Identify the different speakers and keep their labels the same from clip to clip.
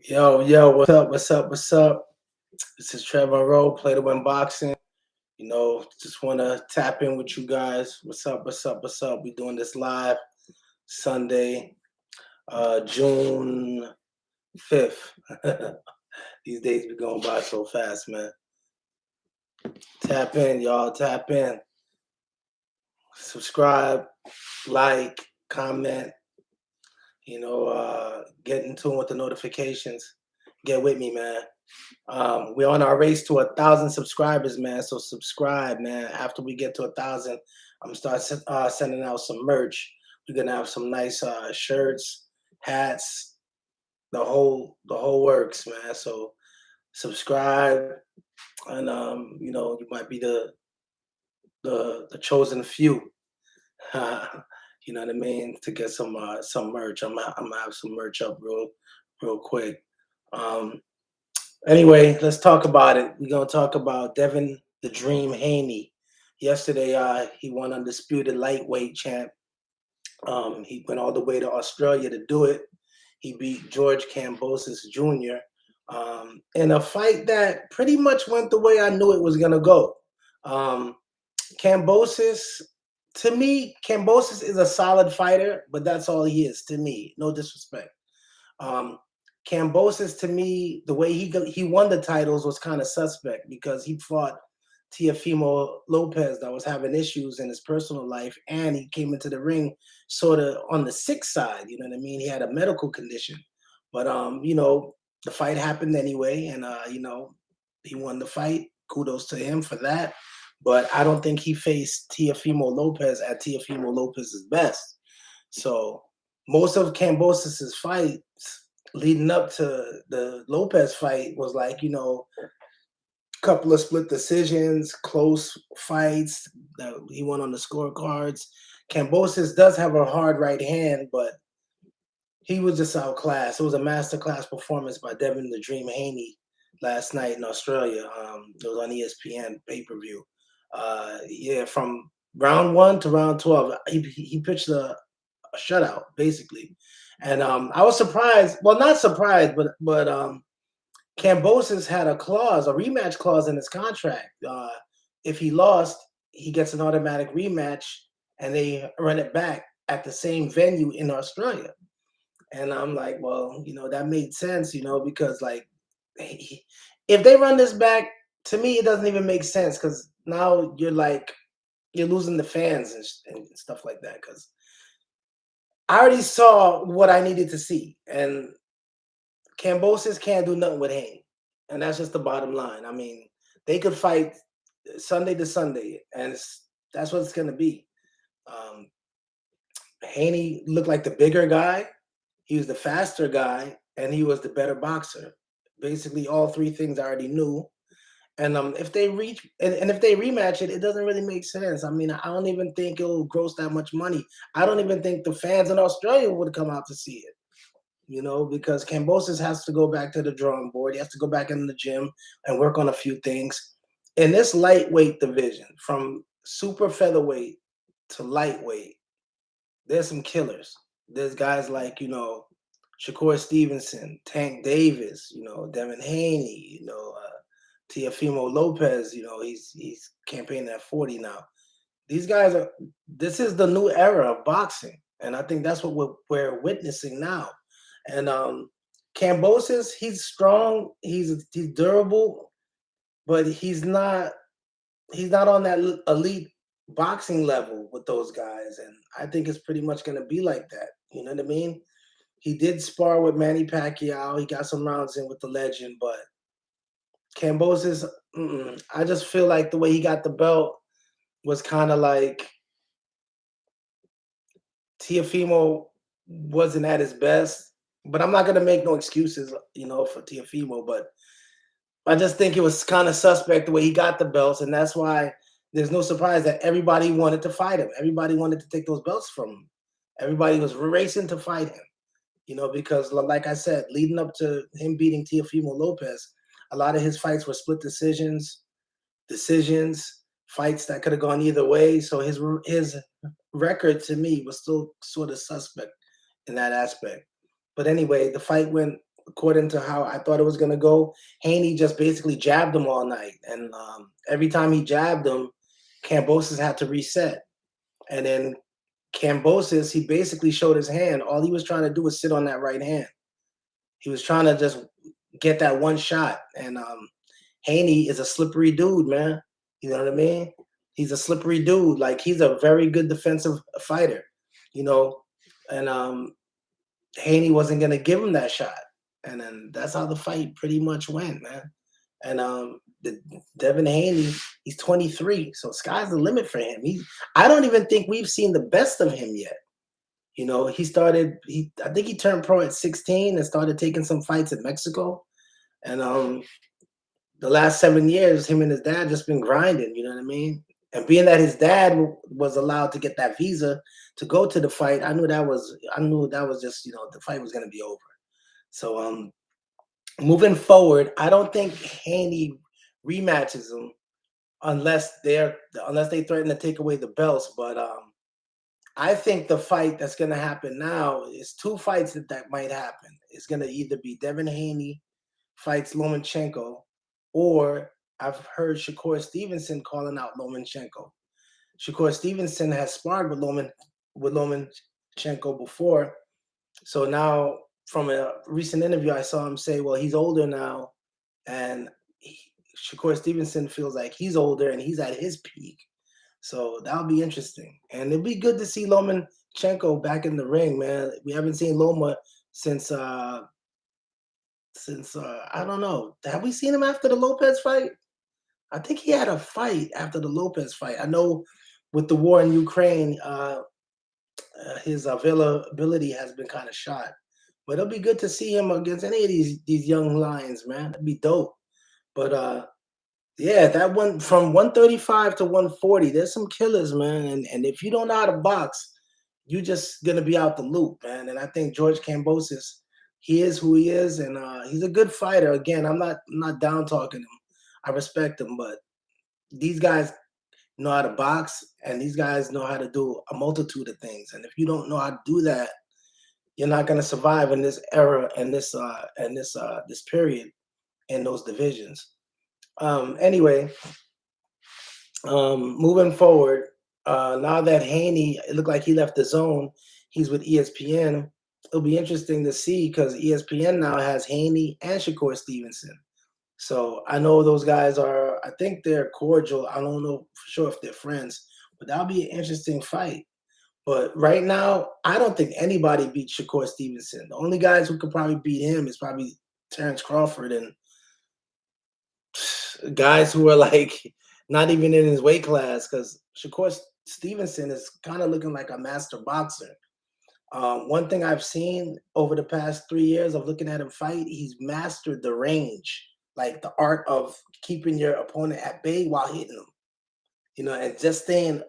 Speaker 1: Yo, what's up? This is Trevor Rowe, Play to Win Boxing. Just want to tap in with you guys. What's up? We doing this live Sunday, June 5th. These days be going by so fast, man. Tap in, y'all, tap in. Subscribe, like, comment, get in tune with the notifications. Get with me, man. We're on our race to 1,000 subscribers, man. So subscribe, man. After we get to 1,000, I'm gonna start sending out some merch. We're gonna have some nice shirts, hats, the whole works, man. So subscribe, and you might be the chosen few. You know what I mean? To get some merch. I'm gonna have some merch up real quick. Um, Anyway, let's talk about it. We're gonna talk about Devin the Dream Haney. Yesterday, he won undisputed lightweight champ. He went all the way to Australia to do it. He beat George Kambosos Jr. In a fight that pretty much went the way I knew it was gonna go. Um, Kambosos, to me, Kambosos is a solid fighter, but that's all he is to me. No disrespect. Um, Kambosos, to me, the way he won the titles was kind of suspect because he fought Teofimo Lopez that was having issues in his personal life, and he came into the ring sort of on the sick side. You know what I mean? He had a medical condition, but the fight happened anyway, and he won the fight. Kudos to him for that. But I don't think he faced Teofimo Lopez at Teofimo Lopez's best. So most of Cambosos's fights leading up to the Lopez fight was like, couple of split decisions, close fights that he won on the scorecards. Kambosos does have a hard right hand, but he was just outclassed. It was a masterclass performance by Devin the Dream Haney last night in Australia. It was on ESPN pay-per-view. From round 1 to round 12, he pitched a shutout basically, and I was surprised. Well, not surprised, but Kambosos had a rematch clause in his contract. If he lost, he gets an automatic rematch, and they run it back at the same venue in Australia. And I'm like, well, that made sense, because like, if they run this back, to me, it doesn't even make sense because now you're losing the fans and stuff like that. Because I already saw what I needed to see, and Kambosos can't do nothing with Haney, and that's just the bottom line. I mean, they could fight Sunday to Sunday, and that's what it's going to be. Um, Haney looked like the bigger guy. He was the faster guy, and he was the better boxer. Basically, all three things I already knew. And if they if they rematch it, it doesn't really make sense. I mean, I don't even think it'll gross that much money. I don't even think the fans in Australia would come out to see it. Because Kambosos has to go back to the drawing board. He has to go back in the gym and work on a few things. In this lightweight division, from super featherweight to lightweight, there's some killers. There's guys like, Shakur Stevenson, Tank Davis, Devin Haney, Teofimo Lopez, he's campaigning at 40 now. This is the new era of boxing. And I think that's what we're witnessing now. And Kambosos, he's strong, he's durable, but he's not on that elite boxing level with those guys. And I think it's pretty much going to be like that. You know what I mean? He did spar with Manny Pacquiao. He got some rounds in with the legend, but Kambosos, I just feel like the way he got the belt was kind of like Teofimo wasn't at his best. But I'm not going to make no excuses, for Teofimo. But I just think it was kind of suspect the way he got the belts, and that's why there's no surprise that everybody wanted to fight him. Everybody wanted to take those belts from him. Everybody was racing to fight him, because like I said, leading up to him beating Teofimo Lopez, a lot of his fights were split decisions, fights that could have gone either way. So his record to me was still sort of suspect in that aspect. But anyway, the fight went according to how I thought it was gonna go, Haney just basically jabbed him all night, and every time he jabbed him, Kambosos had to reset, and then Kambosos, he basically showed his hand. All he was trying to do was sit on that right hand. He was trying to just get that one shot, and Haney is a slippery dude, man. You know what I mean? He's a slippery dude. Like he's a very good defensive fighter, you know, and Haney wasn't gonna give him that shot, and then that's how the fight pretty much went, man. And Devin Haney, he's 23, so sky's the limit for him. I don't even think we've seen the best of him yet. You know, I think he turned pro at 16 and started taking some fights in Mexico. And the last 7 years, him and his dad just been grinding. You know what I mean? And being that his dad was allowed to get that visa to go to the fight, I knew that was just, you know, the fight was gonna be over. So moving forward, I don't think Haney rematches him unless they threaten to take away the belts. But I think the fight that's gonna happen now is two fights that might happen. It's gonna either be Devin Haney fights Lomachenko, or I've heard Shakur Stevenson calling out Lomachenko. Shakur Stevenson has sparred with Lomachenko before, so now from a recent interview, I saw him say, "Well, he's older now, and Shakur Stevenson feels like he's older and he's at his peak." So that'll be interesting, and it'd be good to see Lomachenko back in the ring, man. We haven't seen Loma since I don't know. Have we seen him after the Lopez fight? I think he had a fight after the Lopez fight. I know with the war in Ukraine, his availability has been kind of shot. But it'll be good to see him against any of these young lions, man. That'd be dope. But yeah, that one from 135 to 140, there's some killers, man. And if you don't know how to box, you're just gonna be out the loop, man. And I think George Kambosos, he is who he is, and he's a good fighter. Again, I'm not down talking him. I respect him, but these guys know how to box, and these guys know how to do a multitude of things. And if you don't know how to do that, you're not going to survive in this era and this period in those divisions. Anyway, moving forward, now that Haney, it looked like he left the zone, he's with ESPN. It'll be interesting to see because ESPN now has Haney and Shakur Stevenson. So I know those guys are, I think they're cordial. I don't know for sure if they're friends, but that'll be an interesting fight. But right now, I don't think anybody beats Shakur Stevenson. The only guys who could probably beat him is probably Terrence Crawford and guys who are like not even in his weight class because Shakur Stevenson is kind of looking like a master boxer. One thing I've seen over the past 3 years of looking at him fight, he's mastered the range, like the art of keeping your opponent at bay while hitting them, you know, and just staying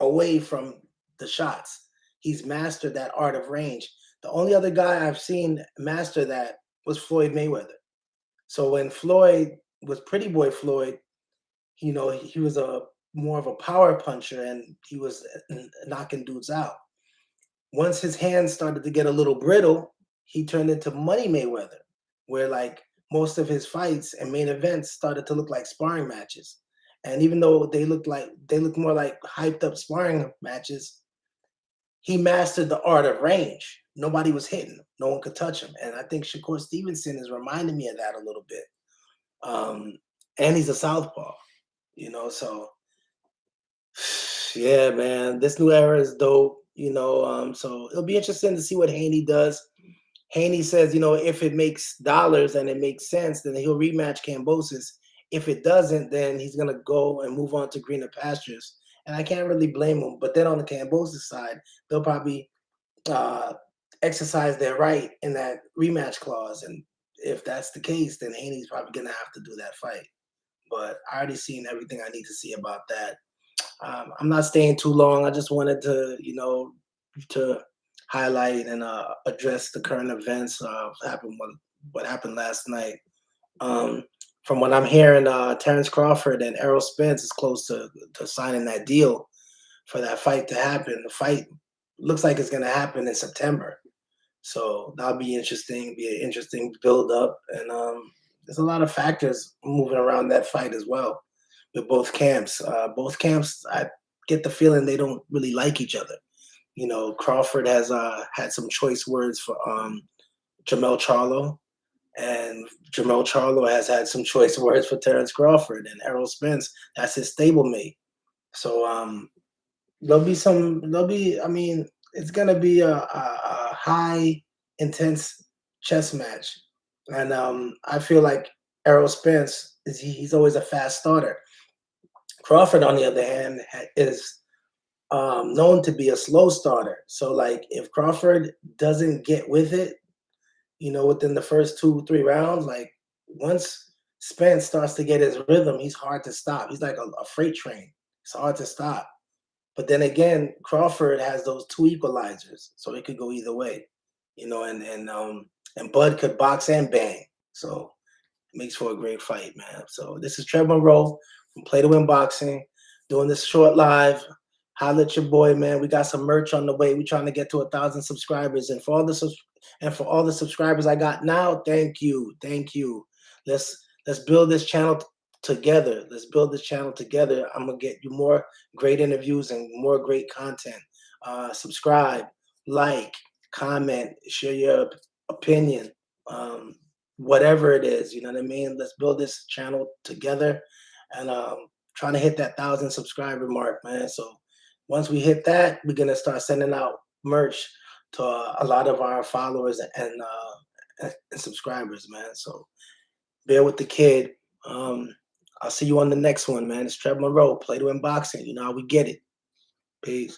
Speaker 1: away from the shots. He's mastered that art of range. The only other guy I've seen master that was Floyd Mayweather. So when Floyd was Pretty Boy Floyd, you know, he was a more of a power puncher and he was knocking dudes out. Once his hands started to get a little brittle, he turned into Money Mayweather, where like most of his fights and main events started to look like sparring matches. And even though they looked more like hyped up sparring matches, he mastered the art of range. Nobody was hitting him. No one could touch him. And I think Shakur Stevenson is reminding me of that a little bit. And he's a southpaw, you know, so yeah, man, this new era is dope, you know. So it'll be interesting to see what Haney does. Haney says, you know, if it makes dollars and it makes sense, then he'll rematch Kambosos. If it doesn't, then he's gonna go and move on to greener pastures. And I can't really blame him. But then on the Kambosos side, they'll probably exercise their right in that rematch clause. And if that's the case, then Haney's probably gonna have to do that fight. But I already seen everything I need to see about that. I'm not staying too long. I just wanted to, you know, to highlight and address the current events what happened last night. From what I'm hearing, Terrence Crawford and Errol Spence is close to signing that deal for that fight to happen. The fight looks like it's going to happen in September. So that'll be interesting. Be an interesting build up, and there's a lot of factors moving around that fight as well with both camps. Both camps, I get the feeling they don't really like each other. You know, Crawford has had some choice words for Jamel Charlo, and Jamel Charlo has had some choice words for Terrence Crawford, and Errol Spence, that's his stablemate. So there'll be, I mean, it's gonna be a high intense chess match. And I feel like Errol Spence he's always a fast starter. Crawford, on the other hand, is known to be a slow starter. So like if Crawford doesn't get with it, you know, within the first 2, 3 rounds, like once Spence starts to get his rhythm, he's hard to stop. He's like a freight train. It's hard to stop. But then again, Crawford has those two equalizers, so it could go either way, you know. And Bud could box and bang, so it makes for a great fight, man. So this is Trevor Monroe from Play to Win Boxing, doing this short live. Holla at your boy, man. We got some merch on the way. We trying to get to 1,000 subscribers, and for all the subscribers I got now, thank you, thank you. Let's build this channel together. Let's build this channel together. I'm gonna get you more great interviews and more great content. Subscribe, like, comment, share your opinion, whatever it is. You know what I mean? Let's build this channel together, and trying to hit that 1,000 subscriber mark, man. So once we hit that, we're gonna start sending out merch to a lot of our followers and subscribers, man. So bear with the kid. Um, I'll see you on the next one, man. It's Trevor Monroe, Play to Win Boxing. You know how we get it. Peace.